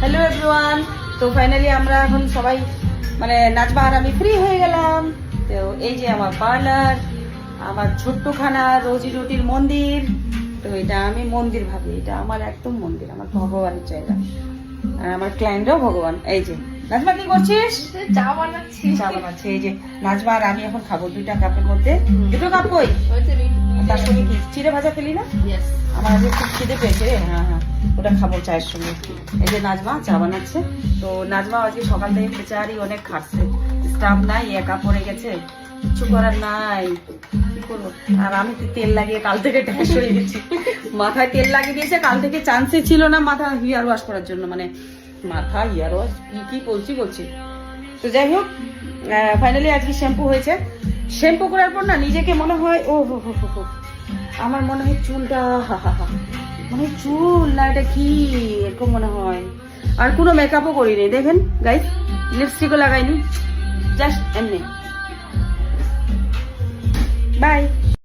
Hello everyone. তো finally আমরা এখন সবাই মানে নাচবা আর আমি ফ্রি হয়ে গেলাম। তো এই যে আমার পার্লার, আমার ছোট্টখানা রোজি রুটির মন্দির। তো এটা আমি মন্দির ভাবি, এটা আমার একদম মন্দির, আমার ভগবানের জায়গা। আর আমার ক্লায়েন্টও ভগবান। এই যে নাজমা কি করছিস? চা বানাচ্ছি। চা বানাচ্ছে। এই যে নাজমা আর আমি এখন খাবো 2টা কাপের মধ্যে। 2টো কাপ কই? তার সঙ্গে কি চিড়ে ভাজা খেলি না? আমার আজকে খুব খিদে পেয়েছে রে। হ্যাঁ হ্যাঁ, ওটা খাবো চায়ের সঙ্গে। এই যে নাজমা চা বানাচ্ছে। তো নাজমা আজকে সকাল থেকে বেচারি অনেক খাটছে, স্টাফ নাই, একা পড়ে গেছে, কিছু করার নাই, কি করবো। আর আমি তো তেল লাগিয়ে কাল থেকে ট্যাস হয়ে গেছি, মাথায় তেল লাগিয়ে দিয়েছে। কাল থেকে চান্সই ছিল না মাথা হেয়ার ওয়াশ করার জন্য, মানে মাথা হেয়ার ওয়াশ কি বলছি। তো যাই হোক, ফাইনালি আজকে শ্যাম্পু হয়েছে। শ্যাম্পু করার পর না নিজেকে মনে হয় ও হো, আমার মনে হয় চুলটা মনে হয় চুল না, এটা কি এরকম মনে হয়। আর কোনো মেকআপও করিনি, দেখেন গাইস, লিপস্টিকও লাগাইনি, জাস্ট এমনি। বাই।